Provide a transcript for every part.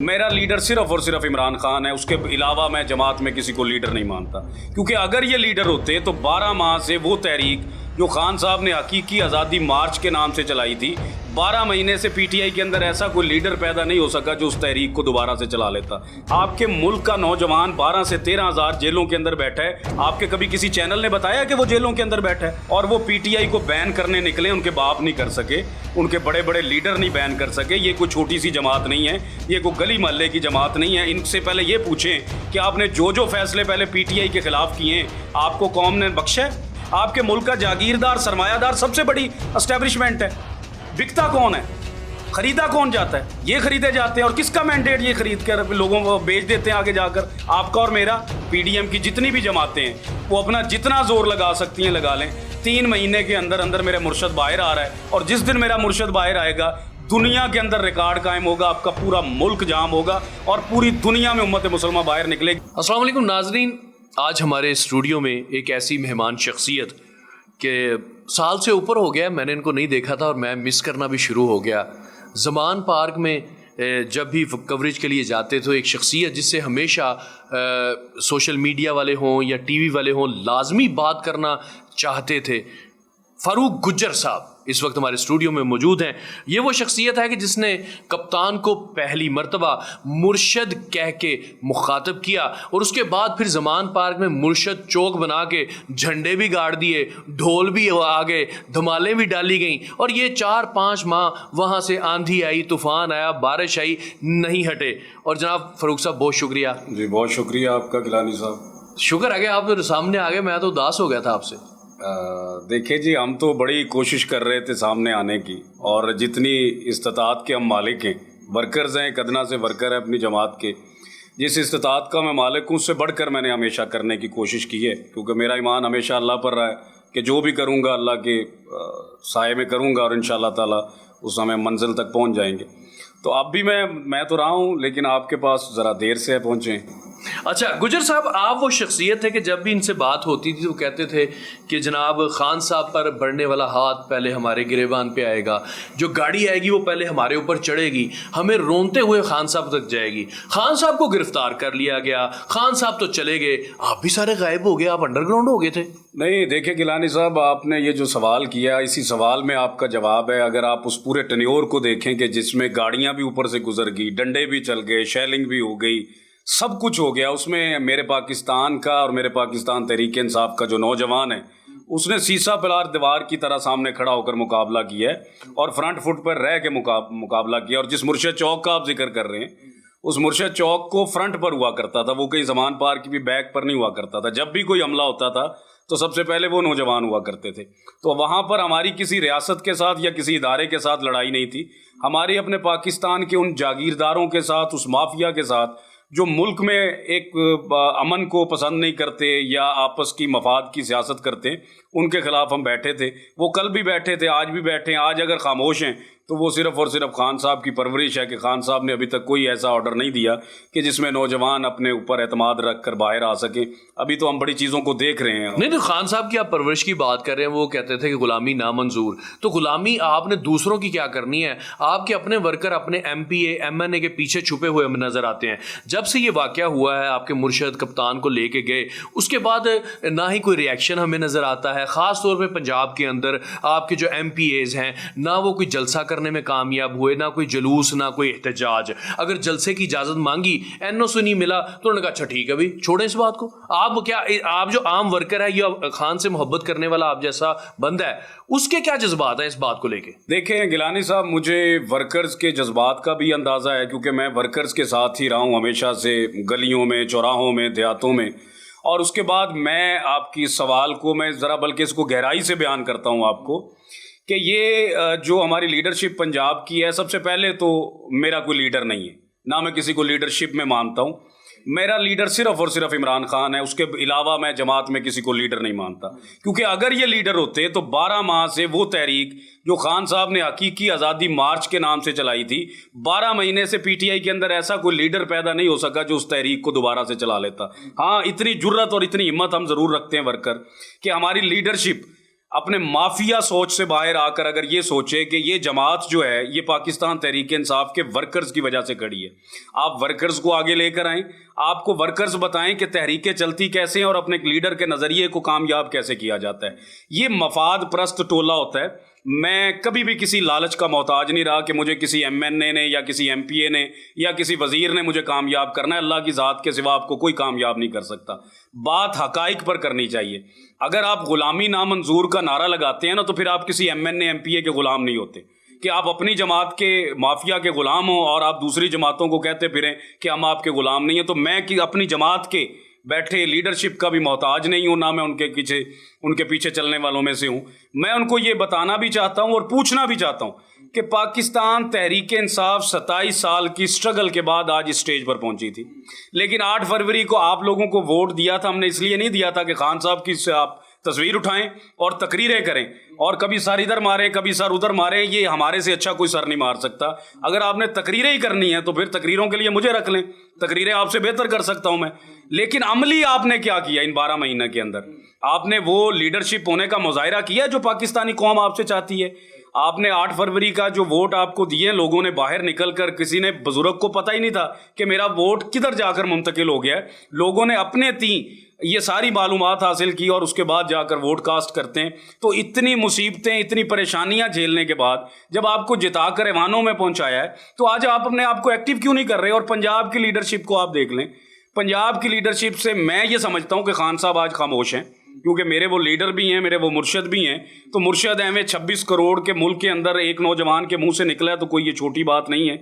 میرا لیڈر صرف اور صرف عمران خان ہے، اس کے علاوہ میں جماعت میں کسی کو لیڈر نہیں مانتا، کیونکہ اگر یہ لیڈر ہوتے تو 12 ماہ سے وہ تحریک جو خان صاحب نے حقیقی آزادی مارچ کے نام سے چلائی تھی، 12 مہینے سے پی ٹی آئی کے اندر ایسا کوئی لیڈر پیدا نہیں ہو سکا جو اس تحریک کو دوبارہ سے چلا لیتا۔ آپ کے ملک کا نوجوان 12 سے 13 ہزار جیلوں کے اندر بیٹھا ہے، آپ کے کبھی کسی چینل نے بتایا کہ وہ جیلوں کے اندر بیٹھا ہے؟ اور وہ پی ٹی آئی کو بین کرنے نکلے، ان کے باپ نہیں کر سکے، ان کے بڑے بڑے لیڈر نہیں بین کر سکے۔ یہ کوئی چھوٹی سی جماعت نہیں ہے، یہ کوئی گلی محلے کی جماعت نہیں ہے۔ ان سے پہلے یہ پوچھیں کہ آپ نے جو فیصلے پہلے پی ٹی آئی کے خلاف کیے ہیں، آپ کو قوم نے بخشا ہے؟ آپ کے ملک کا جاگیردار، سرمایہ دار سب سے بڑی اسٹیبلشمنٹ ہے، بکتا کون ہے؟ خریدا کون جاتا ہے؟ یہ خریدے جاتے ہیں، اور کس کا مینڈیٹ یہ خرید کر لوگوں کو بیچ دیتے ہیں آگے جا کر؟ آپ کا اور میرا، پی ڈی ایم کی جتنی بھی جماعتیں ہیں وہ اپنا جتنا زور لگا سکتی ہیں لگا لیں۔ 3 مہینے کے اندر اندر میرا مرشد باہر آ رہا ہے، اور جس دن میرا مرشد باہر آئے گا دنیا کے اندر ریکارڈ قائم ہوگا، آپ کا پورا ملک جام ہوگا اور پوری دنیا میں امت مسلمہ باہر نکلے گی۔ السلام علیکم ناظرین، آج ہمارے اسٹوڈیو میں ایک ایسی مہمان شخصیت کہ سال سے اوپر ہو گیا میں نے ان کو نہیں دیکھا تھا، اور میں مس کرنا بھی شروع ہو گیا۔ زمان پارک میں جب بھی کوریج کے لیے جاتے تو ایک شخصیت جس سے ہمیشہ سوشل میڈیا والے ہوں یا ٹی وی والے ہوں لازمی بات کرنا چاہتے تھے، فاروق گجر صاحب اس وقت ہمارے اسٹوڈیو میں موجود ہیں۔ یہ وہ شخصیت ہے کہ جس نے کپتان کو پہلی مرتبہ مرشد کہہ کے مخاطب کیا، اور اس کے بعد پھر زمان پارک میں مرشد چوک بنا کے جھنڈے بھی گاڑ دیے، ڈھول بھی آگے، دھمالیں بھی ڈالی گئیں، اور یہ 4-5 ماہ وہاں سے آندھی آئی، طوفان آیا، بارش آئی، نہیں ہٹے۔ اور جناب فاروق صاحب بہت شکریہ۔ جی بہت شکریہ آپ کا گیلانی صاحب۔ شکر ہے کہ آپ سامنے آ گئے، میں تو اداس ہو گیا تھا آپ سے۔ دیکھیں جی، ہم تو بڑی کوشش کر رہے تھے سامنے آنے کی، اور جتنی استطاعت کے ہم مالک ہیں، ورکرز ہیں، ایک ادنا سے ورکر ہے اپنی جماعت کے، جس استطاعت کا میں مالک ہوں اس سے بڑھ کر میں نے ہمیشہ کرنے کی کوشش کی ہے، کیونکہ میرا ایمان ہمیشہ اللہ پر رہا ہے کہ جو بھی کروں گا اللہ کے سائے میں کروں گا، اور انشاءاللہ تعالیٰ اس ہمیں منزل تک پہنچ جائیں گے۔ تو اب بھی میں تو رہا ہوں، لیکن آپ کے پاس ذرا دیر سے پہنچے۔ اچھا گجر صاحب، آپ وہ شخصیت ہے کہ جب بھی ان سے بات ہوتی تھی تو کہتے تھے کہ جناب خان صاحب پر بڑھنے والا ہاتھ پہلے ہمارے گریبان پہ آئے گا، جو گاڑی آئے گی وہ پہلے ہمارے اوپر چڑھے گی، ہمیں رونتے ہوئے خان صاحب تک جائے گی۔ خان صاحب کو گرفتار کر لیا گیا، خان صاحب تو چلے گئے، آپ بھی سارے غائب ہو گئے، آپ انڈر گراؤنڈ ہو گئے تھے۔ نہیں دیکھیں گیلانی صاحب، آپ نے یہ جو سوال کیا، اسی سوال میں آپ کا جواب ہے۔ اگر آپ اس پورے ٹینیور کو دیکھیں کہ جس میں گاڑیاں بھی اوپر سے گزر گئی، ڈنڈے بھی چل گئے، شیلنگ بھی ہو گئی، سب کچھ ہو گیا، اس میں میرے پاکستان کا اور میرے پاکستان تحریک انصاف کا جو نوجوان ہے اس نے سیسا پلار دیوار کی طرح سامنے کھڑا ہو کر مقابلہ کیا ہے، اور فرنٹ فٹ پر رہ کے مقابلہ کیا۔ اور جس مرشد چوک کا آپ ذکر کر رہے ہیں، اس مرشد چوک کو فرنٹ پر ہوا کرتا تھا، وہ کہیں زمان پارک کی بھی بیک پر نہیں ہوا کرتا تھا۔ جب بھی کوئی حملہ ہوتا تھا تو سب سے پہلے وہ نوجوان ہوا کرتے تھے۔ تو وہاں پر ہماری کسی ریاست کے ساتھ یا کسی ادارے کے ساتھ لڑائی نہیں تھی، ہماری اپنے پاکستان کے ان جاگیرداروں کے ساتھ، اس مافیا کے ساتھ جو ملک میں ایک امن کو پسند نہیں کرتے یا آپس کی مفاد کی سیاست کرتے ہیں، ان کے خلاف ہم بیٹھے تھے۔ وہ کل بھی بیٹھے تھے، آج بھی بیٹھے ہیں۔ آج اگر خاموش ہیں تو وہ صرف اور صرف خان صاحب کی پرورش ہے کہ خان صاحب نے ابھی تک کوئی ایسا آرڈر نہیں دیا کہ جس میں نوجوان اپنے اوپر اعتماد رکھ کر باہر آ سکیں۔ ابھی تو ہم بڑی چیزوں کو دیکھ رہے ہیں۔ نہیں، خان صاحب کی آپ پرورش کی بات کر رہے ہیں، وہ کہتے تھے کہ غلامی نامنظور، تو غلامی آپ نے دوسروں کی کیا کرنی ہے؟ آپ کے اپنے ورکر اپنے M P A M N A کے پیچھے چھپے ہوئے نظر آتے ہیں۔ جب سے یہ واقعہ ہوا ہے، آپ کے مرشد کپتان کو لے کے گئے، اس کے بعد نہ ہی کوئی ریئیکشن ہمیں نظر آتا ہے، خاص طور پہ پنجاب کے اندر آپ کے جو ایم پی ایز ہیں، نہ وہ کوئی جلسہ کرنے میں کامیاب ہوئے، نہ کوئی جلوس، نہ کوئی احتجاج۔ اگر جلسے کی اجازت مانگی، این او سے نہیں ملا تو انہوں نے کہا اچھا ٹھیک ہے بھائی، چھوڑیں اس بات کو۔ آپ جو عام ورکر ہے یا خان سے محبت کرنے والا آپ جیسا بندہ ہے، اس کے کیا جذبات ہیں اس بات کو لے کے؟ دیکھیں گیلانی صاحب، مجھے ورکرز کے جذبات کا بھی اندازہ ہے، کیونکہ میں ورکرز کے ساتھ ہی رہا ہوں ہمیشہ سے، گلیوں میں، چوراہوں میں، دیہاتوں میں۔ اور اس کے بعد میں آپ کی سوال کو میں ذرا بلکہ اس کو گہرائی سے بیان کرتا ہوں آپ کو کہ یہ جو ہماری لیڈرشپ پنجاب کی ہے، سب سے پہلے تو میرا کوئی لیڈر نہیں ہے، نہ میں کسی کو لیڈرشپ میں مانتا ہوں۔ میرا لیڈر صرف اور صرف عمران خان ہے، اس کے علاوہ میں جماعت میں کسی کو لیڈر نہیں مانتا، کیونکہ اگر یہ لیڈر ہوتے تو 12 ماہ سے وہ تحریک جو خان صاحب نے حقیقی آزادی مارچ کے نام سے چلائی تھی، 12 مہینے سے پی ٹی آئی کے اندر ایسا کوئی لیڈر پیدا نہیں ہو سکا جو اس تحریک کو دوبارہ سے چلا لیتا۔ ہاں، اتنی جرت اور اتنی ہمت ہم ضرور رکھتے ہیں ورکر کہ ہماری لیڈرشپ اپنے مافیا سوچ سے باہر آ کر اگر یہ سوچے کہ یہ جماعت جو ہے یہ پاکستان تحریک انصاف کے ورکرز کی وجہ سے کھڑی ہے، آپ ورکرز کو آگے لے کر آئیں، آپ کو ورکرز بتائیں کہ تحریکیں چلتی کیسے ہیں اور اپنے لیڈر کے نظریے کو کامیاب کیسے کیا جاتا ہے۔ یہ مفاد پرست ٹولہ ہوتا ہے۔ میں کبھی بھی کسی لالچ کا محتاج نہیں رہا کہ مجھے کسی ایم این اے نے یا کسی ایم پی اے نے یا کسی وزیر نے مجھے کامیاب کرنا ہے۔ اللہ کی ذات کے سوا آپ کو کوئی کامیاب نہیں کر سکتا۔ بات حقائق پر کرنی چاہیے۔ اگر آپ غلامی نامنظور کا نعرہ لگاتے ہیں نا تو پھر آپ کسی M N A M P A کے غلام نہیں ہوتے کہ آپ اپنی جماعت کے مافیا کے غلام ہوں اور آپ دوسری جماعتوں کو کہتے پھریں کہ ہم آپ کے غلام نہیں ہیں۔ تو میں اپنی جماعت کے بیٹھے لیڈرشپ کا بھی محتاج نہیں ہوں، نہ میں ان کے پیچھے چلنے والوں میں سے ہوں۔ میں ان کو یہ بتانا بھی چاہتا ہوں اور پوچھنا بھی چاہتا ہوں کہ پاکستان تحریک انصاف 27 سال کی سٹرگل کے بعد آج اسٹیج پر پہنچی تھی، لیکن 8 فروری کو آپ لوگوں کو ووٹ دیا تھا۔ ہم نے اس لیے نہیں دیا تھا کہ خان صاحب کی آپ تصویر اٹھائیں اور تقریریں کریں اور کبھی سر ادھر ماریں کبھی سر ادھر ماریں، یہ ہمارے سے اچھا کوئی سر نہیں مار سکتا۔ اگر آپ نے تقریریں ہی کرنی ہیں تو پھر تقریروں کے لیے مجھے رکھ لیں، تقریریں آپ سے بہتر کر سکتا ہوں میں۔ لیکن عملی آپ نے کیا کیا ان 12 مہینے کے اندر؟ آپ نے وہ لیڈرشپ ہونے کا مظاہرہ کیا جو پاکستانی قوم آپ سے چاہتی ہے۔ آپ نے 8 فروری کا جو ووٹ آپ کو دیے، لوگوں نے باہر نکل کر، کسی نے بزرگ کو پتہ ہی نہیں تھا کہ میرا ووٹ کدھر جا کر منتقل ہو گیا ہے، لوگوں نے اپنے یہ ساری معلومات حاصل کی اور اس کے بعد جا کر ووٹ کاسٹ کرتے ہیں۔ تو اتنی مصیبتیں، اتنی پریشانیاں جھیلنے کے بعد جب آپ کو جتا کر ایوانوں میں پہنچایا ہے تو آج آپ اپنے آپ کو ایکٹیو کیوں نہیں کر رہے؟ اور پنجاب کی لیڈرشپ کو آپ دیکھ لیں، پنجاب کی لیڈرشپ سے میں یہ سمجھتا ہوں کہ خان صاحب آج خاموش ہیں، کیونکہ میرے وہ لیڈر بھی ہیں، میرے وہ مرشد بھی ہیں۔ تو مرشد احمد 26 کروڑ کے ملک کے اندر ایک نوجوان کے منہ سے نکلا ہے تو کوئی یہ چھوٹی بات نہیں ہے۔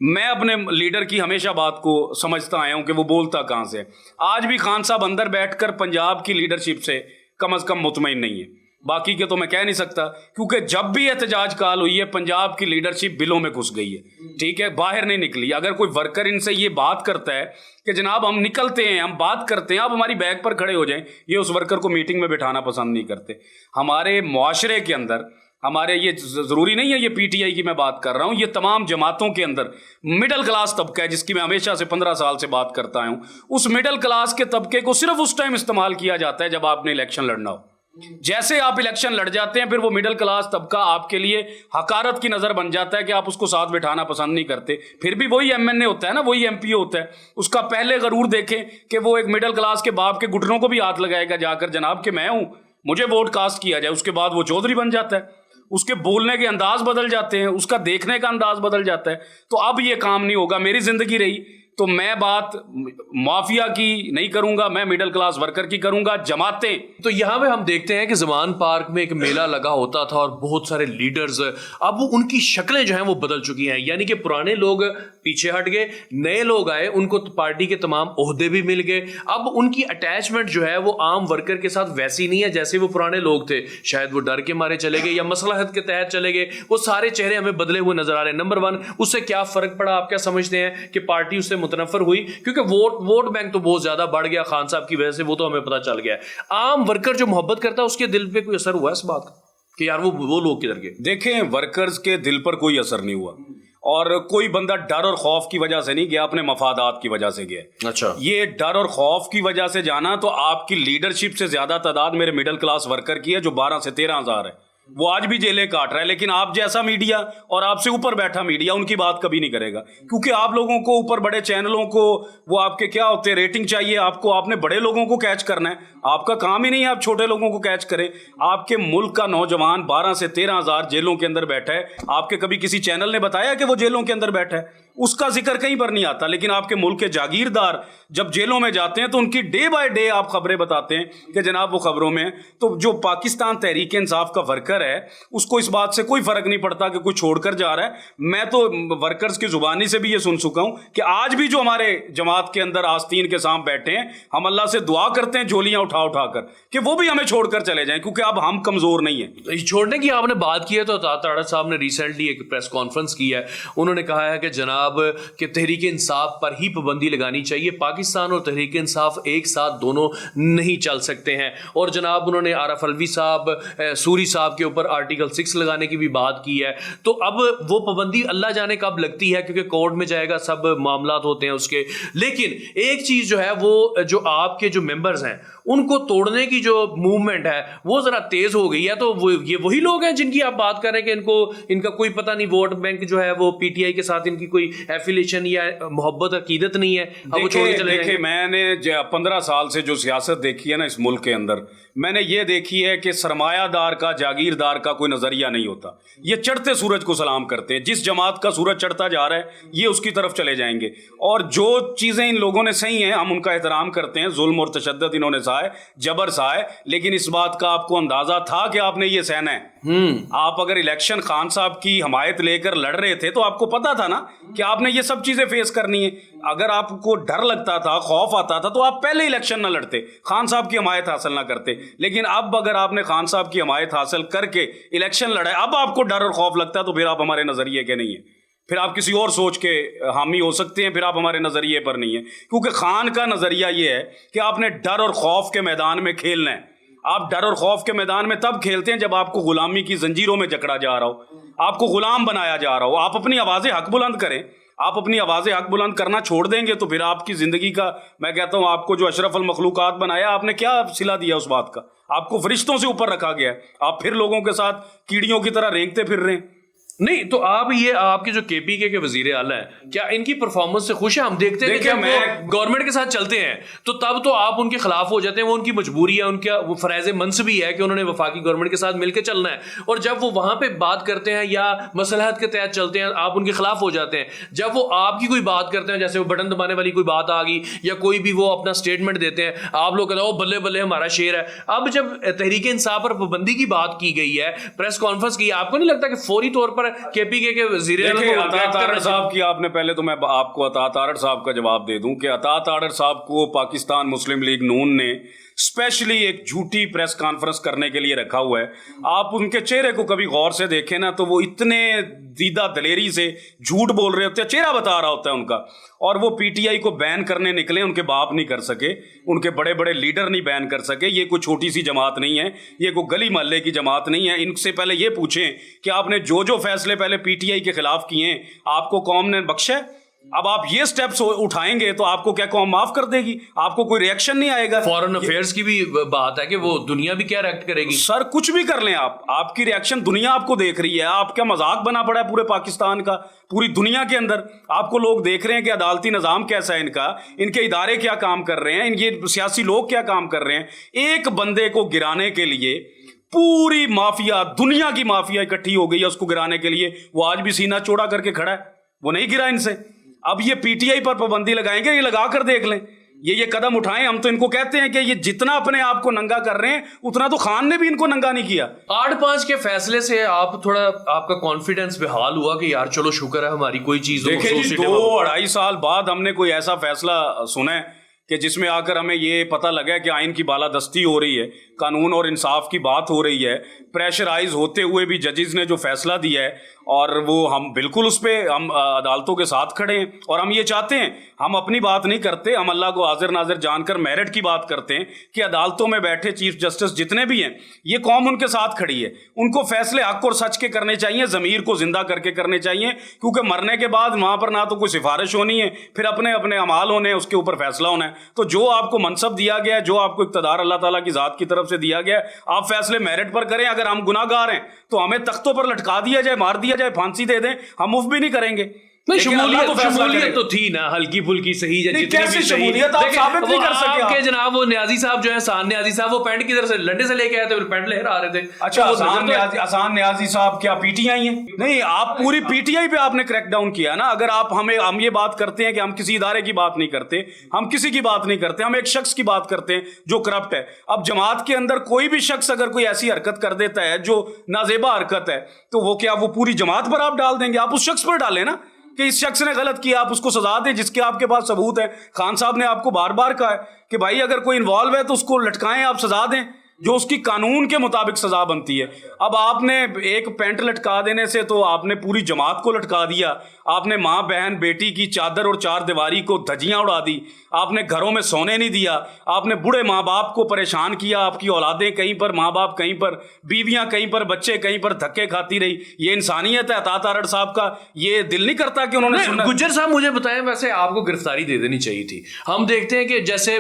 میں اپنے لیڈر کی ہمیشہ بات کو سمجھتا آیا ہوں کہ وہ بولتا کہاں سے۔ آج بھی خان صاحب اندر بیٹھ کر پنجاب کی لیڈرشپ سے کم از کم مطمئن نہیں ہے، باقی کے تو میں کہہ نہیں سکتا، کیونکہ جب بھی احتجاج کال ہوئی ہے پنجاب کی لیڈرشپ بلوں میں گھس گئی ہے، ٹھیک ہے، باہر نہیں نکلی۔ اگر کوئی ورکر ان سے یہ بات کرتا ہے کہ جناب ہم نکلتے ہیں، ہم بات کرتے ہیں، آپ ہماری بیک پر کھڑے ہو جائیں، یہ اس ورکر کو میٹنگ میں بٹھانا پسند نہیں کرتے۔ ہمارے معاشرے کے اندر، ہمارے یہ ضروری نہیں ہے یہ پی ٹی آئی کی میں بات کر رہا ہوں، یہ تمام جماعتوں کے اندر مڈل کلاس طبقہ ہے جس کی میں ہمیشہ سے 15 سال سے بات کرتا ہوں، اس مڈل کلاس کے طبقے کو صرف اس ٹائم استعمال کیا جاتا ہے جب آپ نے الیکشن لڑنا ہو۔ جیسے آپ الیکشن لڑ جاتے ہیں پھر وہ مڈل کلاس طبقہ آپ کے لیے حقارت کی نظر بن جاتا ہے کہ آپ اس کو ساتھ بٹھانا پسند نہیں کرتے۔ پھر بھی وہی ایم این اے ہوتا ہے نا، وہی ایم پی ہوتا ہے، اس کا پہلے غرور دیکھیں کہ وہ ایک مڈل کلاس کے باپ کے گھٹنوں کو بھی ہاتھ لگائے گا جا کر، جناب کہ میں ہوں، مجھے ووٹ کاسٹ کیا جائے۔ اس کے بعد وہ چودھری بن جاتا ہے، اس کے بولنے کے انداز بدل جاتے ہیں، اس کا دیکھنے کا انداز بدل جاتا ہے۔ تو اب یہ کام نہیں ہوگا، میری زندگی رہی تو میں بات مافیا کی نہیں کروں گا، میں مڈل کلاس ورکر کی کروں گا۔ جماعتیں تو یہاں پہ ہم دیکھتے ہیں کہ زمان پارک میں ایک میلہ لگا ہوتا تھا اور بہت سارے لیڈرز، اب ان کی شکلیں جو ہیں وہ بدل چکی ہیں، یعنی کہ پرانے لوگ پیچھے ہٹ گئے، نئے لوگ آئے، ان کو پارٹی کے تمام عہدے بھی مل گئے۔ اب ان کی اٹیچمنٹ جو ہے وہ عام ورکر کے ساتھ ویسی نہیں ہے جیسے وہ پرانے لوگ تھے، شاید وہ ڈر کے مارے چلے گئے یا مصلحت کے تحت چلے گئے۔ وہ سارے چہرے ہمیں بدلے ہوئے نظر آ رہے ہیں۔ نمبر 1، اس سے کیا فرق پڑا؟ آپ کیا سمجھتے ہیں کہ پارٹی اس سے متنفر ہوئی؟ کیونکہ ووٹ بینک تو بہت زیادہ بڑھ گیا خان صاحب کی وجہ سے، وہ تو ہمیں پتہ چل گیا ہے۔ عام ورکر جو محبت کرتا ہے اس کے دل پہ کوئی اثر ہوا ہے اس بات کا کہ یار وہ لوگ کدھر گئے؟ دیکھیں، ورکرز کے دل پر کوئی اثر نہیں ہوا، اور کوئی بندہ ڈر اور خوف کی وجہ سے نہیں گیا، اپنے مفادات کی وجہ سے گیا۔ اچھا، یہ ڈر اور خوف کی وجہ سے جانا تو آپ کی لیڈرشپ سے زیادہ تعداد میرے مڈل کلاس ورکر کی ہے جو 12 سے 13 ہزار ہے، وہ آج بھی جیلیں کاٹ رہا ہے۔ لیکن آپ جیسا میڈیا اور آپ سے اوپر بیٹھا میڈیا ان کی بات کبھی نہیں کرے گا، کیونکہ آپ لوگوں کو اوپر بڑے چینلوں کو وہ آپ کے کیا ہوتے ہیں ریٹنگ چاہیے آپ کو، آپ نے بڑے لوگوں کو کیچ کرنا ہے، آپ کا کام ہی نہیں ہے آپ چھوٹے لوگوں کو کیچ کریں۔ آپ کے ملک کا نوجوان 12 سے 13 ہزار جیلوں کے اندر بیٹھا ہے، آپ کے کبھی کسی چینل نے بتایا کہ وہ جیلوں کے اندر بیٹھا ہے؟ اس کا ذکر کہیں پر نہیں آتا۔ لیکن آپ کے ملک کے جاگیردار جب جیلوں میں جاتے ہیں تو ان کی ڈے بائی ڈے آپ خبریں بتاتے ہیں کہ جناب وہ خبروں میں۔ تو جو پاکستان تحریک انصاف کا ورکر ہے اس کو اس بات سے کوئی فرق نہیں پڑتا کہ کوئی چھوڑ کر جا رہا ہے۔ میں تو ورکرز کی زبانی سے بھی یہ سن چکا ہوں کہ آج بھی جو ہمارے جماعت کے اندر آستین کے سامنے بیٹھے ہیں، ہم اللہ سے دعا کرتے ہیں جھولیاں اٹھا اٹھا کر کہ وہ بھی ہمیں چھوڑ کر چلے جائیں، کیونکہ اب ہم کمزور نہیں ہیں۔ چھوڑنے کی آپ نے بات کی ہے تو تاڑا صاحب نے ریسنٹلی ایک پریس کانفرنس کی ہے، انہوں نے کہا ہے کہ جناب جناب کہ تحریک انصاف پر ہی پابندی لگانی چاہیے. پاکستان اور تحریک انصاف ایک ساتھ دونوں نہیں چل سکتے ہیں. اور جناب انہوں نے عارف الوی صاحب, سوری صاحب کے اوپر آرٹیکل 6 لگانے کی بھی بات کی ہے. تو اب وہ پابندی اللہ جانے کب لگتی ہے, کیونکہ کورٹ میں جائے گا, سب معاملات ہوتے ہیں اس کے. لیکن ایک چیز جو ہے وہ جو آپ کے جو ممبرز ہیں ان کو توڑنے کی جو موومنٹ ہے وہ ذرا تیز ہو گئی ہے. تو یہ وہی لوگ ہیں جن کی آپ بات کر رہے ہیں کہ ان کا کوئی پتہ نہیں, ووٹ بینک جو ہے وہ پی ٹی آئی کے ساتھ ان کی کوئی ایفیلیشن یا محبت عقیدت نہیں ہے, اب وہ چھوڑ کے چلے جائیں گے. میں نے 15 سال سے جو سیاست دیکھی ہے نا اس ملک کے اندر, میں نے یہ دیکھی ہے کہ سرمایہ دار کا, جاگیردار کا کوئی نظریہ نہیں ہوتا. یہ چڑھتے سورج کو سلام کرتے ہیں. جس جماعت کا سورج چڑھتا جا رہا ہے یہ اس کی طرف چلے جائیں گے. اور جو چیزیں ان لوگوں نے صحیح ہیں ہم ان کا احترام کرتے ہیں. ظلم اور تشدد انہوں نے سہائے, جبر سہائے, لیکن اس بات کا آپ کو اندازہ تھا کہ آپ نے یہ سہنا ہے. آپ اگر الیکشن خان صاحب کی حمایت لے کر لڑ رہے تھے تو آپ کو پتا تھا نا کہ آپ نے یہ سب چیزیں فیس کرنی ہے. اگر آپ کو ڈر لگتا تھا, خوف آتا تھا, تو آپ پہلے الیکشن نہ لڑتے, خان صاحب کی حمایت حاصل نہ کرتے. لیکن اب اگر آپ نے خان صاحب کی حمایت حاصل کر کے الیکشن لڑا ہے, اب آپ کو ڈر اور خوف لگتا ہے, تو پھر آپ ہمارے نظریے کے نہیں ہیں, پھر آپ کسی اور سوچ کے حامی ہو سکتے ہیں, پھر آپ ہمارے نظریے پر نہیں ہیں. کیونکہ خان کا نظریہ یہ ہے کہ آپ نے ڈر اور خوف کے میدان میں کھیلنا ہے. آپ ڈر اور خوف کے میدان میں تب کھیلتے ہیں جب آپ کو غلامی کی زنجیروں میں جکڑا جا رہا ہو, آپ کو غلام بنایا جا رہا ہو. آپ اپنی آواز حق بلند کریں. آپ اپنی آواز حق بلند کرنا چھوڑ دیں گے تو پھر آپ کی زندگی کا, میں کہتا ہوں آپ کو جو اشرف المخلوقات بنایا, آپ نے کیا صلہ دیا اس بات کا؟ آپ کو فرشتوں سے اوپر رکھا گیا ہے, آپ پھر لوگوں کے ساتھ کیڑیوں کی طرح رینگتے پھر رہے ہیں. نہیں تو آپ کے جو کے پی کے وزیر اعلیٰ ہیں, کیا ان کی پرفارمنس سے خوش ہیں؟ ہم دیکھتے ہیں کہ جب وہ گورنمنٹ کے ساتھ چلتے ہیں تو تب تو آپ ان کے خلاف ہو جاتے ہیں. وہ ان کی مجبوری ہے, ان کا وہ فرائض منصبی ہے کہ انہوں نے وفاقی گورنمنٹ کے ساتھ مل کے چلنا ہے. اور جب وہ وہاں پہ بات کرتے ہیں یا مصلحت کے تحت چلتے ہیں, آپ ان کے خلاف ہو جاتے ہیں. جب وہ آپ کی کوئی بات کرتے ہیں, جیسے وہ بٹن دبانے والی کوئی بات آ گئی یا کوئی بھی وہ اپنا اسٹیٹمنٹ دیتے ہیں, آپ لوگ کہتے ہیں او بلے بلے ہمارا شیر ہے. اب جب تحریک انصاف پر پابندی کی بات کی گئی ہے, پریس کانفرنس کی, آپ کو نہیں لگتا کہ فوری طور پر کے پی کے عطا تارڑ صاحب کی آپ نے پہلے تو میں آپ کو عطا تارڑ صاحب کا جواب دے دوں کہ عطا تارڑ صاحب کو پاکستان مسلم لیگ نون نے اسپیشلی ایک جھوٹی پریس کانفرنس کرنے کے لیے رکھا ہوا ہے. آپ ان کے چہرے کو کبھی غور سے دیکھیں نا تو وہ اتنے دیدہ دلیری سے جھوٹ بول رہے ہوتے ہیں, چہرہ بتا رہا ہوتا ہے ان کا. اور وہ پی ٹی آئی کو بین کرنے نکلے, ان کے باپ نہیں کر سکے, ان کے بڑے بڑے لیڈر نہیں بین کر سکے. یہ کوئی چھوٹی سی جماعت نہیں ہے, یہ کوئی گلی محلے کی جماعت نہیں ہے. ان سے پہلے یہ پوچھیں کہ آپ نے جو فیصلے پہلے پی ٹی آئی کے خلاف کیے ہیں آپ کو قوم نے بخشا ہے؟ اب آپ یہ سٹیپس اٹھائیں گے تو آپ کو کیا قوم معاف کر دے گی؟ آپ کو کوئی ریئیکشن نہیں آئے گا. فارن افیئرز کی بھی بات ہے کہ وہ دنیا بھی کیا ریئیکٹ کرے گی. سر کچھ بھی کر لیں آپ کی ریئیکشن دنیا آپ کو دیکھ رہی ہے. آپ کا مذاق بنا پڑا ہے پورے پاکستان کا, پوری دنیا کے اندر. آپ کو لوگ دیکھ رہے ہیں کہ عدالتی نظام کیسا ہے ان کا, ان کے ادارے کیا کام کر رہے ہیں, یہ سیاسی لوگ کیا کام کر رہے ہیں. ایک بندے کو گرانے کے لیے پوری مافیا, دنیا کی مافیا اکٹھی ہو گئی ہے اس کو گرانے کے لیے. وہ آج بھی سینہ چوڑا کر کے کھڑا ہے, وہ نہیں گرا ان سے. اب یہ پی ٹی آئی پر پابندی لگائیں گے, یہ لگا کر دیکھ لیں, یہ قدم اٹھائیں. ہم تو ان کو کہتے ہیں کہ یہ جتنا اپنے آپ کو ننگا کر رہے ہیں اتنا تو خان نے بھی ان کو ننگا نہیں کیا. 8-5 کے فیصلے سے آپ تھوڑا آپ کا کانفیڈنس بحال ہوا کہ یار چلو شکر ہے ہماری کوئی چیز. دیکھیں جی 2-2.5 سال بعد ہم نے کوئی ایسا فیصلہ سنا ہے کہ جس میں آ کر ہمیں یہ پتہ لگا کہ آئین کی بالادستی ہو رہی ہے, قانون اور انصاف کی بات ہو رہی ہے. پریشرائز ہوتے ہوئے بھی ججز نے جو فیصلہ دیا ہے اور وہ ہم بالکل اس پہ ہم عدالتوں کے ساتھ کھڑے ہیں. اور ہم یہ چاہتے ہیں, ہم اپنی بات نہیں کرتے, ہم اللہ کو حاضر ناظر جان کر میرٹ کی بات کرتے ہیں کہ عدالتوں میں بیٹھے چیف جسٹس جتنے بھی ہیں یہ قوم ان کے ساتھ کھڑی ہے. ان کو فیصلے حق اور سچ کے کرنے چاہیے, ضمیر کو زندہ کر کے کرنے چاہیے, کیونکہ مرنے کے بعد وہاں پر نہ تو کوئی سفارش ہونی ہے, پھر اپنے اپنے اعمال ہونے ہیں, اس کے اوپر فیصلہ ہونا ہے. تو جو آپ کو منصب دیا گیا ہے, جو آپ کو اقتدار اللہ تعالیٰ کی ذات کی طرف سے دیا گیا ہے, آپ فیصلے میرٹ پر کریں. اگر ہم گناہ گار ہیں تو ہمیں تختوں پر لٹکا دیا جائے, مار دیا جائے, پھانسی دے دیں, ہم مفت بھی نہیں کریں گے. شمولیت تو تھی نا ہلکی پھلکی صحیح ہے, کیسی شمولیت آپ ثابت نہیں کر سکے. آپ کے جناب وہ نیازی صاحب جو ہیں, احسان نیازی صاحب, وہ پینٹ کی طرف سے لنڈے سے لے کے آئے تھے, پھر پینٹ لہر آ رہے تھے. اچھا احسان نیازی صاحب کیا پی ٹی آئی ہیں؟ نہیں, آپ پوری پی ٹی آئی پہ آپ نے کریک ڈاؤن کیا نا. اگر آپ ہم یہ بات کرتے ہیں کہ ہم کسی ادارے کی بات نہیں کرتے, ہم کسی کی بات نہیں کرتے, ہم ایک شخص کی بات کرتے ہیں جو کرپٹ ہے. اب جماعت کے اندر کوئی بھی شخص اگر کوئی ایسی حرکت کر دیتا ہے جو نازیبا حرکت ہے تو وہ کیا وہ پوری جماعت پر آپ ڈال دیں گے؟ آپ اس شخص پر ڈالیں نا کہ اس شخص نے غلط کیا, آپ اس کو سزا دیں جس کے آپ کے پاس ثبوت ہے. خان صاحب نے آپ کو بار بار کہا ہے کہ بھائی اگر کوئی انوالو ہے تو اس کو لٹکائیں, آپ سزا دیں. جو اس کی قانون کے مطابق سزا بنتی ہے. اب آپ نے ایک پینٹ لٹکا دینے سے تو آپ نے پوری جماعت کو لٹکا دیا, آپ نے ماں بہن بیٹی کی چادر اور چار دیواری کو دھجیاں اڑا دی, آپ نے گھروں میں سونے نہیں دیا, آپ نے بوڑھے ماں باپ کو پریشان کیا, آپ کی اولادیں کہیں پر, ماں باپ کہیں پر, بیویاں کہیں پر, بچے کہیں پر دھکے کھاتی رہی. یہ انسانیت ہے عطا تارڑ صاحب کا؟ یہ دل نہیں کرتا کہ انہوں نے سنا؟ گجر صاحب مجھے بتائیں, ویسے آپ کو گرفتاری دے دینی چاہیے تھی. ہم دیکھتے ہیں کہ جیسے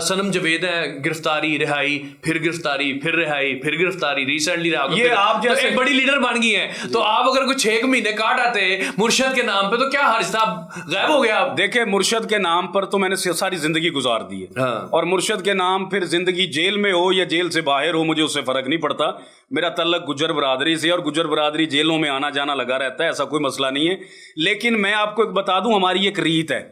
صنم جاوید ہے, گرفتاری, رہائی, پھر گرفتاری, پھر رہائی, پھر گرفتاری, ریسنٹلی یہ آپ جیسے ایک بڑی لیڈر بن گئی ہیں, تو آپ اگر کچھ 6 مہینے کاٹ آتے مرشد کے نام پہ تو کیا حرج تھا, غائب ہو گیا آپ. دیکھیں, مرشد کے نام پر تو میں نے ساری زندگی گزار دی ہے, اور مرشد کے نام پھر زندگی جیل میں ہو یا جیل سے باہر ہو, مجھے اس سے فرق نہیں پڑتا. میرا تعلق گجر برادری سے, اور گجر برادری جیلوں میں آنا جانا لگا رہتا ہے, ایسا کوئی مسئلہ نہیں ہے. لیکن میں آپ کو ایک بتا دوں, ہماری ایک ریت ہے,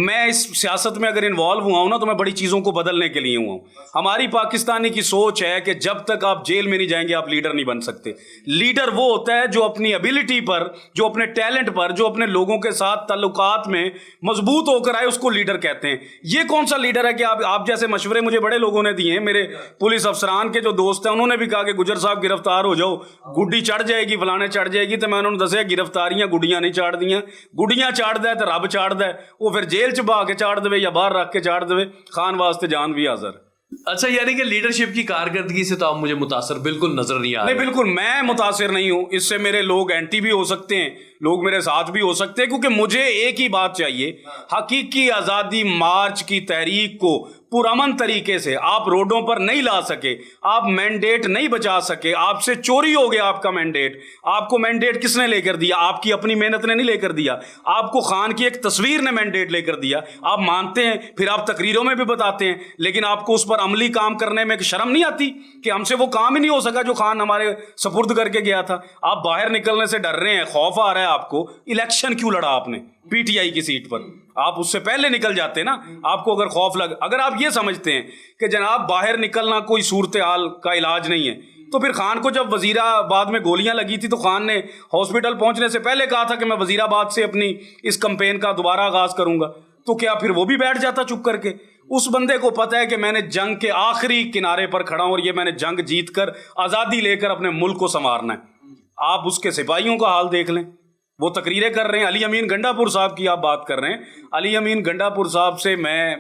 میں اس سیاست میں اگر انوالو ہوا ہوں نا تو میں بڑی چیزوں کو بدلنے کے لیے ہوا ہوں. ہماری پاکستانی کی سوچ ہے کہ جب تک آپ جیل میں نہیں جائیں گے آپ لیڈر نہیں بن سکتے. لیڈر وہ ہوتا ہے جو اپنی ابیلٹی پر, جو اپنے ٹیلنٹ پر, جو اپنے لوگوں کے ساتھ تعلقات میں مضبوط ہو کر آئے, اس کو لیڈر کہتے ہیں. یہ کون سا لیڈر ہے کہ آپ جیسے مشورے مجھے بڑے لوگوں نے دیے ہیں, میرے پولیس افسران کے جو دوست ہیں انہوں نے بھی کہا کہ گجر صاحب گرفتار ہو جاؤ, گڈی چڑھ جائے گی, فلانے چڑھ جائے گی. تو میں انہوں نے دسیا گرفتاریاں گڈیاں نہیں چاڑ دیاں, گڈیاں چاڑ دے تو رب چاڑ دے, وہ پھر جیل چ بہا کے چاڑ دے یا باہر رکھ کے چاڑ دے, خان واسطے جان بھی حاضر. اچھا, یعنی کہ لیڈرشپ کی کارکردگی سے تو آپ مجھے متاثر بالکل نظر نہیں آ رہے. نہیں, بالکل میں متاثر نہیں ہوں. اس سے میرے لوگ اینٹی بھی ہو سکتے ہیں, لوگ میرے ساتھ بھی ہو سکتے ہیں, کیونکہ مجھے ایک ہی بات چاہیے, حقیقی آزادی مارچ کی تحریک کو پرامن طریقے سے آپ روڈوں پر نہیں لا سکے, آپ مینڈیٹ نہیں بچا سکے, آپ سے چوری ہو گیا آپ کا مینڈیٹ. آپ کو مینڈیٹ کس نے لے کر دیا؟ آپ کی اپنی محنت نے نہیں لے کر دیا, آپ کو خان کی ایک تصویر نے مینڈیٹ لے کر دیا. آپ مانتے ہیں, پھر آپ تقریروں میں بھی بتاتے ہیں, لیکن آپ کو اس پر عملی کام کرنے میں شرم نہیں آتی کہ ہم سے وہ کام ہی نہیں ہو سکا جو خان ہمارے سپرد کر کے گیا تھا. آپ باہر نکلنے سے ڈر رہے ہیں, خوف آ رہا ہے آپ کو. الیکشن کیوں لڑا آپ نے پی ٹی آئی کی سیٹ پر؟ آپ اس سے پہلے نکل جاتے نا. آپ کو اگر خوف اگر آپ یہ سمجھتے ہیں کہ جناب باہر نکلنا کوئی صورتحال کا علاج نہیں ہے, تو پھر خان کو جب وزیر آباد میں گولیاں لگی تھی تو خان نے ہاسپٹل پہنچنے سے پہلے کہا تھا کہ میں وزیر آباد سے اپنی اس کمپین کا دوبارہ آغاز کروں گا. تو کیا پھر وہ بھی بیٹھ جاتا چپ کر کے؟ اس بندے کو پتہ ہے کہ میں نے جنگ کے آخری کنارے پر کھڑا ہوں, اور یہ میں نے جنگ جیت کر آزادی لے کر اپنے ملک کو سنوارنا ہے. آپ اس کے سپاہیوں کا حال دیکھ لیں, وہ تقریریں کر رہے ہیں. علی امین گنڈا پور صاحب کی آپ بات کر رہے ہیں, علی امین گنڈا پور صاحب سے میں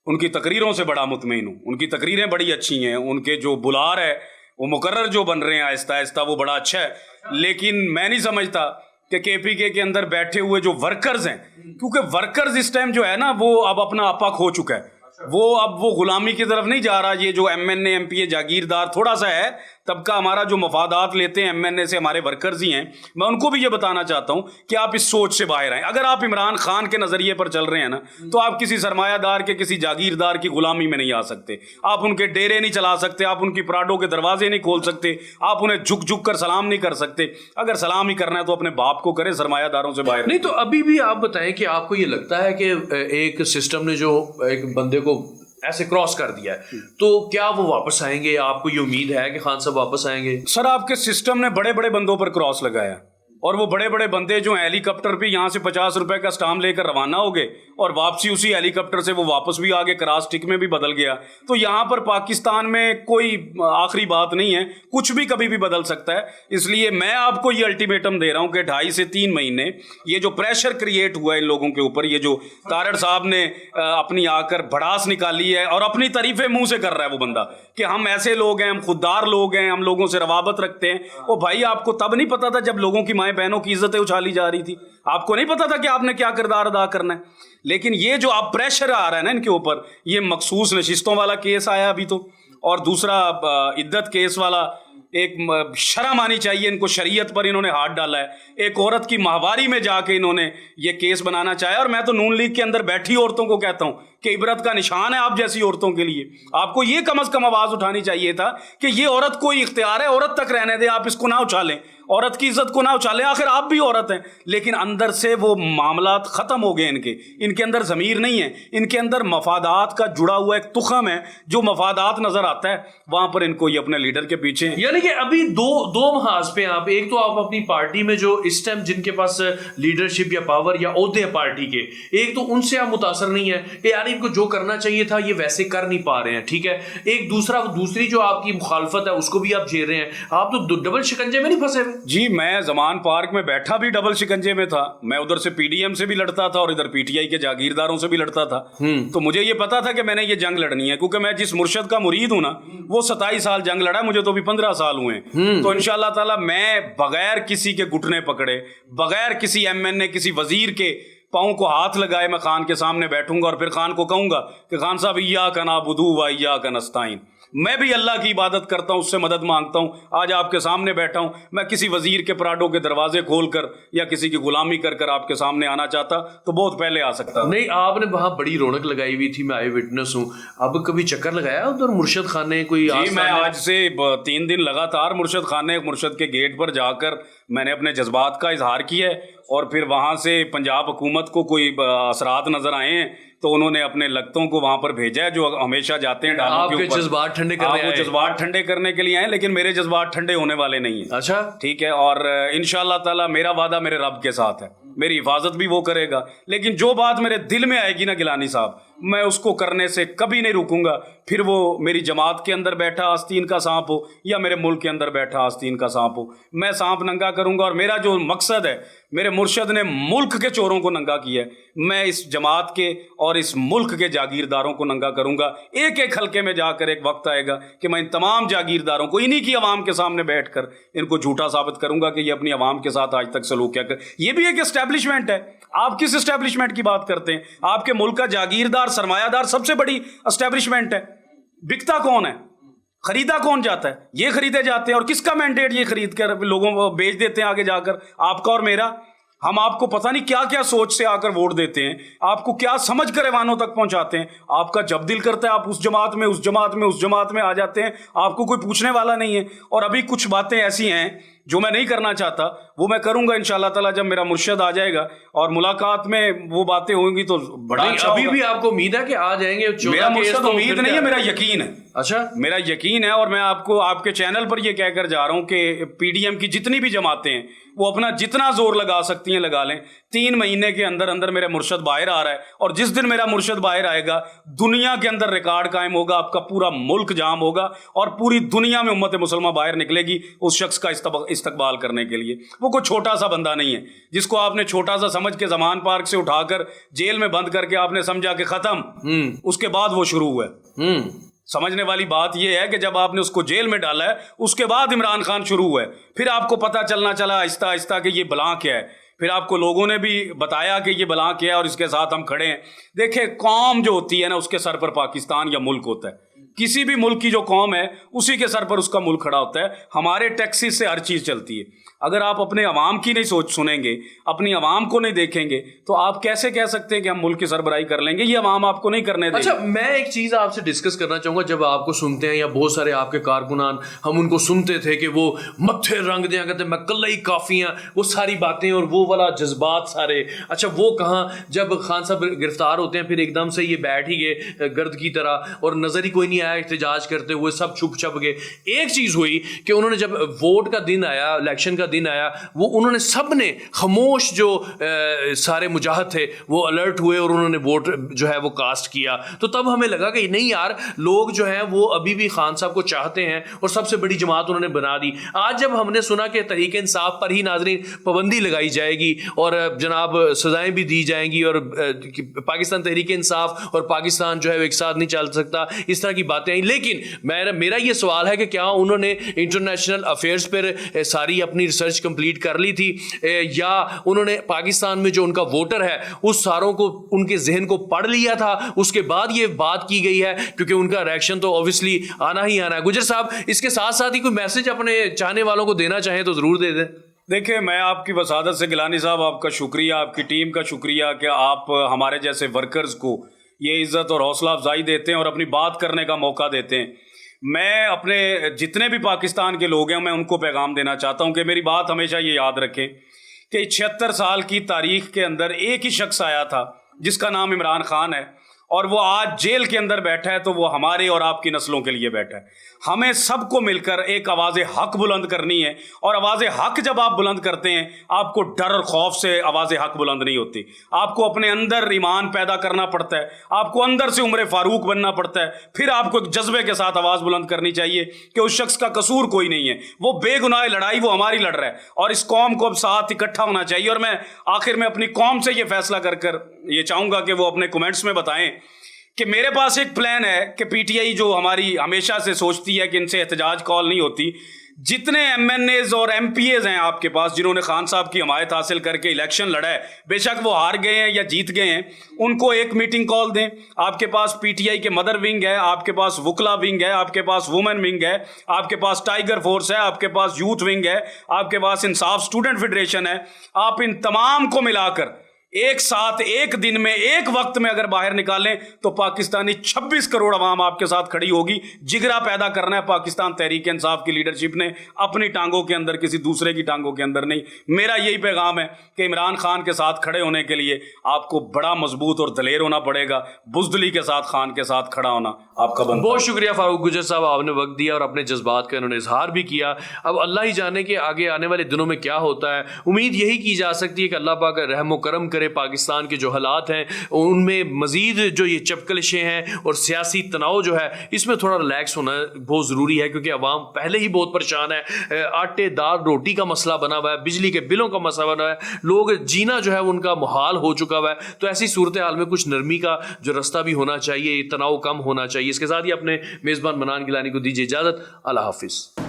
ان کی تقریروں سے بڑا مطمئن ہوں. ان کی تقریریں بڑی اچھی ہیں, ان کے جو بلار ہے وہ مقرر جو بن رہے ہیں آہستہ آہستہ, وہ بڑا اچھا ہے. لیکن میں نہیں سمجھتا کہ کے پی کے اندر بیٹھے ہوئے جو ورکرز ہیں, کیونکہ ورکرز اس ٹائم جو ہے نا وہ اب اپنا آپا کھو چکا ہے, وہ اب وہ غلامی کی طرف نہیں جا رہا. یہ جو M N A M P A جاگیردار تھوڑا سا ہے طبقہ ہمارا جو مفادات لیتے ہیں ایم این اے سے, ہمارے ورکرز ہی ہیں. میں ان کو بھی یہ بتانا چاہتا ہوں کہ آپ اس سوچ سے باہر آئیں. اگر آپ عمران خان کے نظریے پر چل رہے ہیں نا تو آپ کسی سرمایہ دار کے, کسی جاگیردار کی غلامی میں نہیں آ سکتے. آپ ان کے ڈیرے نہیں چلا سکتے, آپ ان کی پراڈوں کے دروازے نہیں کھول سکتے, آپ انہیں جھک جھک کر سلام نہیں کر سکتے. اگر سلام ہی کرنا ہے تو اپنے باپ کو کرے, سرمایہ داروں سے باہر نہیں. تو ابھی بھی آپ بتائیں کہ آپ کو یہ لگتا ہے کہ ایک سسٹم نے جو ایک بندے کو ایسے کراس کر دیا ہے تو کیا وہ واپس آئیں گے؟ آپ کو یہ امید ہے کہ خان صاحب واپس آئیں گے؟ سر, آپ کے سسٹم نے بڑے بڑے بندوں پر کراس لگایا, اور وہ بڑے بڑے بندے جو ہیں ہیلی کاپٹر پہ یہاں سے 50 روپے کا اسٹامپ لے کر روانہ ہو گئے, اور واپسی اسی ہیلی کاپٹر سے وہ واپس بھی آگے کراس ٹک میں بھی بدل گیا. تو یہاں پر پاکستان میں کوئی آخری بات نہیں ہے, کچھ بھی کبھی بھی بدل سکتا ہے. اس لیے میں آپ کو یہ الٹیمیٹم دے رہا ہوں کہ 2.5 سے 3 مہینے یہ جو پریشر کریٹ ہوا ہے ان لوگوں کے اوپر, یہ جو تارڑ صاحب نے اپنی آ کر بھڑاس نکالی ہے, اور اپنی تعریفیں منہ سے کر رہا ہے وہ بندہ کہ ہم ایسے لوگ ہیں, ہم خوددار لوگ ہیں, ہم لوگوں سے روابط رکھتے ہیں. وہ بھائی آپ کو تب نہیں پتا تھا جب لوگوں کی مائیں بہنوں کی عزتیں اچھالی جا رہی تھی؟ آپ کو نہیں پتا تھا کہ آپ نے کیا کردار ادا کرنا ہے؟ لیکن یہ جو اب پریشر آ رہا ہے نا ان کے اوپر, یہ مخصوص نشستوں والا کیس آیا ابھی تو, اور دوسرا عدت کیس والا, ایک شرم آنی چاہیے ان کو, شریعت پر انہوں نے ہاتھ ڈالا ہے. ایک عورت کی ماہواری میں جا کے انہوں نے یہ کیس بنانا چاہا, اور میں تو نون لیگ کے اندر بیٹھی عورتوں کو کہتا ہوں کہ عبرت کا نشان ہے آپ جیسی عورتوں کے لیے. آپ کو یہ کم از کم آواز اٹھانی چاہیے تھا کہ یہ عورت کوئی اختیار ہے, عورت تک رہنے دیں, آپ اس کو نہ اچھالیں. عورت کی عزت کو نہ اچھالیں, آخر آپ بھی عورت ہیں, لیکن اندر سے وہ معاملات ختم ہو گئے ان کے اندر ضمیر نہیں ہے, ان کے اندر مفادات کا جڑا ہوا ایک تخم ہے, جو مفادات نظر آتا ہے وہاں پر ان کو یہ اپنے لیڈر کے پیچھے. یعنی کہ ابھی دو محاذ پہ آپ, ایک تو آپ اپنی پارٹی میں جو اس ٹائم جن کے پاس لیڈرشپ یا پاور یا عہدے ہیں پارٹی کے, ایک تو ان سے آپ متاثر نہیں ہے کہ یار ان کو جو کرنا چاہیے تھا یہ ویسے کر نہیں پا رہے ہیں, ٹھیک ہے. ایک دوسری جو آپ کی مخالفت ہے اس کو بھی آپ جھیل رہے ہیں, آپ تو ڈبل شکنجے میں نہیں پھنسے ہوئے. جی میں زمان پارک میں بیٹھا بھی ڈبل شکنجے میں تھا, میں ادھر سے پی ڈی ایم سے بھی لڑتا تھا اور ادھر پی ٹی آئی کے جاگیرداروں سے بھی لڑتا تھا. تو مجھے یہ پتا تھا کہ میں نے یہ جنگ لڑنی ہے, کیونکہ میں جس مرشد کا مرید ہوں نا وہ 27 سال جنگ لڑا ہے, مجھے تو بھی 15 سال ہوئے ہیں. تو انشاءاللہ تعالی میں بغیر کسی کے گھٹنے پکڑے, بغیر کسی ایم این اے کسی وزیر کے پاؤں کو ہاتھ لگائے میں خان کے سامنے بیٹھوں گا اور پھر خان کو کہوں گا کہ خان صاحب ایاک نعبد و ایاک نستعین, میں بھی اللہ کی عبادت کرتا ہوں, اس سے مدد مانگتا ہوں. آج آپ کے سامنے بیٹھا ہوں, میں کسی وزیر کے پراڈوں کے دروازے کھول کر یا کسی کی غلامی کر کر آپ کے سامنے آنا چاہتا تو بہت پہلے آ سکتا. نہیں, آپ نے وہاں بڑی رونق لگائی ہوئی تھی, میں آئی وٹنس ہوں. اب کبھی چکر لگایا ادھر مرشد خانے کوئی؟ جی میں آج سے 3 دن لگاتار مرشد خانے مرشد کے گیٹ پر جا کر میں نے اپنے جذبات کا اظہار کیا ہے, اور پھر وہاں سے پنجاب حکومت کو کوئی اثرات نظر آئے ہیں تو انہوں نے اپنے لگتوں کو وہاں پر بھیجا ہے جو ہمیشہ جاتے ہیں ڈالوں کے اوپر. جذبات ٹھنڈے کرنے وہ جذبات ٹھنڈے کرنے کے لیے آئے, لیکن میرے جذبات ٹھنڈے ہونے والے نہیں ہیں. اچھا ٹھیک ہے, اور انشاءاللہ تعالی میرا وعدہ میرے رب کے ساتھ ہے, میری حفاظت بھی وہ کرے گا. لیکن جو بات میرے دل میں آئے گی نا گیلانی صاحب, میں اس کو کرنے سے کبھی نہیں رکوں گا. پھر وہ میری جماعت کے اندر بیٹھا آستین کا سانپ ہو یا میرے ملک کے اندر بیٹھا آستین کا سانپ ہو, میں سانپ ننگا کروں گا. اور میرا جو مقصد ہے, میرے مرشد نے ملک کے چوروں کو ننگا کیا ہے, میں اس جماعت کے اور اس ملک کے جاگیرداروں کو ننگا کروں گا. ایک ایک حلقے میں جا کر ایک وقت آئے گا کہ میں ان تمام جاگیرداروں کو انہی کی عوام کے سامنے بیٹھ کر ان کو جھوٹا ثابت کروں گا کہ یہ اپنی عوام کے ساتھ آج تک سلوک کیا کر. یہ بھی ایک اسٹیبلشمنٹ ہے. آپ کس اسٹیبلشمنٹ کی بات کرتے ہیں؟ آپ کے ملک کا جاگیردار سرمایہ دار سب سے بڑی اسٹیبلشمنٹ ہے. بکتا کون ہے؟ خریدا کون جاتا ہے؟ یہ خریدے جاتے ہیں. اور کس کا مینڈیٹ یہ خرید کر لوگوں کو بیچ دیتے ہیں آگے جا کر, آپ کا اور میرا. ہم آپ کو پتہ نہیں کیا کیا سوچ سے آ کر ووٹ دیتے ہیں, آپ کو کیا سمجھ کر ایوانوں تک پہنچاتے ہیں. آپ کا جب دل کرتا ہے آپ اس جماعت میں اس جماعت میں اس جماعت میں آ جاتے ہیں, آپ کو کوئی پوچھنے والا نہیں ہے. اور ابھی کچھ باتیں ایسی ہیں جو میں نہیں کرنا چاہتا, وہ میں کروں گا انشاءاللہ تعالی جب میرا مرشد آ جائے گا اور ملاقات میں وہ باتیں ہوں گی تو بڑا اچھا ہوگا. ابھی بھی آپ کو امید ہے کہ آ جائیں گے؟ میرا مرشد امید نہیں ہے, میرا یقین ہے. اچھا میرا یقین ہے, اور میں آپ کو آپ کے چینل پر یہ کہہ کر جا رہا ہوں کہ پی ڈی ایم کی جتنی بھی جماعتیں ہیں وہ اپنا جتنا زور لگا سکتی ہیں لگا لیں. 3 مہینے کے اندر اندر میرا مرشد باہر آ رہا ہے, اور جس دن میرا مرشد باہر آئے گا دنیا کے اندر ریکارڈ قائم ہوگا, آپ کا پورا ملک جام ہوگا اور پوری دنیا میں امت مسلمہ باہر نکلے گی اس شخص کا استقبال کرنے کے لیے. وہ کوئی چھوٹا سا بندہ نہیں ہے جس کو آپ نے چھوٹا سا سمجھ کے زمان پارک سے اٹھا کر جیل میں بند کر کے آپ نے سمجھا کہ ختم, اس کے بعد وہ شروع ہوا ہے. سمجھنے والی بات یہ ہے کہ جب آپ نے اس کو جیل میں ڈالا ہے اس کے بعد عمران خان شروع ہوا ہے. پھر آپ کو پتہ چلنا چلا آہستہ آہستہ کہ یہ بلاں کیا ہے. پھر آپ کو لوگوں نے بھی بتایا کہ یہ بلاں کیا ہے اور اس کے ساتھ ہم کھڑے ہیں. دیکھیں قوم جو ہوتی ہے نا اس کے سر پر پاکستان یا ملک ہوتا ہے. کسی بھی ملک کی جو قوم ہے اسی کے سر پر اس کا ملک کھڑا ہوتا ہے. ہمارے ٹیکسز سے ہر چیز چلتی ہے. اگر آپ اپنے عوام کی نہیں سوچ سنیں گے, اپنی عوام کو نہیں دیکھیں گے, تو آپ کیسے کہہ سکتے ہیں کہ ہم ملک کی سربراہی کر لیں گے؟ یہ عوام آپ کو نہیں کرنے دے گی. اچھا میں ایک چیز آپ سے ڈسکس کرنا چاہوں گا. جب آپ کو سنتے ہیں یا بہت سارے آپ کے کارکنان, ہم ان کو سنتے تھے کہ وہ متھے رنگ دیا کرتے میں کلئی کافیاں, وہ ساری باتیں اور وہ والا جذبات سارے. اچھا وہ کہاں جب خان صاحب گرفتار ہوتے ہیں پھر ایک دم سے یہ بیٹھ ہی گئے گرد کی طرح اور نظر ہی کوئی نہیں آیا احتجاج کرتے ہوئے, سب چھپ چھپ گئے. ایک چیز ہوئی کہ انہوں نے جب ووٹ کا دن آیا, الیکشن کا دن آیا, وہ انہوں نے سب نے خاموش جو سارے مجاہد تھے وہ الرٹ ہوئے اور انہوں نے ووٹ جو ہے وہ کاسٹ کیا. تو تب ہمیں لگا کہ نہیں یار لوگ جو ہیں وہ ابھی بھی خان صاحب کو چاہتے ہیں اور سب سے بڑی جماعت انہوں نے بنا دی. آج جب ہم نے سنا کہ تحریک انصاف پر ہی ناظرین پابندی لگائی جائے گی اور جناب سزائیں بھی دی جائیں گی اور پاکستان تحریک انصاف اور پاکستان جو ہے وہ ایک ساتھ نہیں چل سکتا, اس طرح کی باتیں آئیں. لیکن میرا یہ سوال ہے کہ کیا انہوں نے انٹرنیشنل افیئرز پر ساری اپنی ریسرچ کمپلیٹ کر لی تھی, یا انہوں نے پاکستان میں جو ان کا ووٹر ہے اس ساروں کو ان کے ذہن کو پڑھ لیا تھا اس کے بعد یہ بات کی گئی ہے؟ کیونکہ ان کا ریئیکشن تو اوبویسلی آنا ہی آنا ہے. گجر صاحب اس کے ساتھ ساتھ ہی کوئی میسج اپنے چاہنے والوں کو دینا چاہیں تو ضرور دے دیں. دیکھیں میں آپ کی وسادت سے گیلانی صاحب آپ کا شکریہ, آپ کی ٹیم کا شکریہ کہ آپ ہمارے جیسے ورکرز کو یہ عزت اور حوصلہ افزائی دیتے ہیں اور اپنی بات کرنے کا موقع دیتے ہیں. میں اپنے جتنے بھی پاکستان کے لوگ ہیں میں ان کو پیغام دینا چاہتا ہوں کہ میری بات ہمیشہ یہ یاد رکھیں کہ 76 سال کی تاریخ کے اندر ایک ہی شخص آیا تھا جس کا نام عمران خان ہے، اور وہ آج جیل کے اندر بیٹھا ہے تو وہ ہمارے اور آپ کی نسلوں کے لیے بیٹھا ہے۔ ہمیں سب کو مل کر ایک آواز حق بلند کرنی ہے، اور آواز حق جب آپ بلند کرتے ہیں آپ کو ڈر اور خوف سے آواز حق بلند نہیں ہوتی، آپ کو اپنے اندر ایمان پیدا کرنا پڑتا ہے، آپ کو اندر سے عمر فاروق بننا پڑتا ہے، پھر آپ کو ایک جذبے کے ساتھ آواز بلند کرنی چاہیے کہ اس شخص کا قصور کوئی نہیں ہے، وہ بے گناہ لڑائی وہ ہماری لڑ رہا ہے، اور اس قوم کو اب ساتھ اکٹھا ہونا چاہیے۔ اور میں آخر میں اپنی قوم سے یہ فیصلہ کر یہ چاہوں گا کہ وہ اپنے کومنٹس میں بتائیں کہ میرے پاس ایک پلان ہے کہ پی ٹی آئی جو ہماری ہمیشہ سے سوچتی ہے کہ ان سے احتجاج کال نہیں ہوتی، جتنے ایم این ایز اور ایم پی ایز ہیں آپ کے پاس جنہوں نے خان صاحب کی حمایت حاصل کر کے الیکشن لڑا ہے، بے شک وہ ہار گئے ہیں یا جیت گئے ہیں، ان کو ایک میٹنگ کال دیں۔ آپ کے پاس پی ٹی آئی کے مدر ونگ ہے، آپ کے پاس وکلا ونگ ہے، آپ کے پاس وومن ونگ ہے، آپ کے پاس ٹائیگر فورس ہے، آپ کے پاس یوتھ ونگ ہے، آپ کے پاس انصاف اسٹوڈنٹ فیڈریشن ہے۔ آپ ان تمام کو ملا کر ایک ساتھ ایک دن میں ایک وقت میں اگر باہر نکالیں تو پاکستانی 26 کروڑ عوام آپ کے ساتھ کھڑی ہوگی۔ جگرا پیدا کرنا ہے پاکستان تحریک انصاف کی لیڈرشپ نے، اپنی ٹانگوں کے اندر، کسی دوسرے کی ٹانگوں کے اندر نہیں۔ میرا یہی پیغام ہے کہ عمران خان کے ساتھ کھڑے ہونے کے لیے آپ کو بڑا مضبوط اور دلیر ہونا پڑے گا، بزدلی کے ساتھ خان کے ساتھ کھڑا ہونا آپ کا بنتا ہے۔ بہت شکریہ فاروق گجر صاحب، آپ نے وقت دیا اور اپنے جذبات کا انہوں نے اظہار بھی کیا۔ اب اللہ ہی جانے کہ آگے آنے والے دنوں میں کیا ہوتا ہے۔ امید یہی کی جا سکتی ہے کہ اللہ پاک رحم و کرم کرے، پاکستان کے جو حالات ہیں ان میں مزید جو یہ چپکلشیں ہیں اور سیاسی تناؤ جو ہے اس میں تھوڑا ریلیکس ہونا بہت ضروری ہے، کیونکہ عوام پہلے ہی بہت پریشان ہے۔ آٹے دال روٹی کا مسئلہ بنا ہوا ہے، بجلی کے بلوں کا مسئلہ بنا ہوا ہے، لوگ جینا جو ہے ان کا محال ہو چکا ہوا ہے۔ تو ایسی صورتحال میں کچھ نرمی کا جو رستہ بھی ہونا چاہیے، تناؤ کم ہونا چاہیے۔ اس کے ساتھ ہی اپنے میزبان منان گیلانی کو دیجیے اجازت۔ اللہ حافظ۔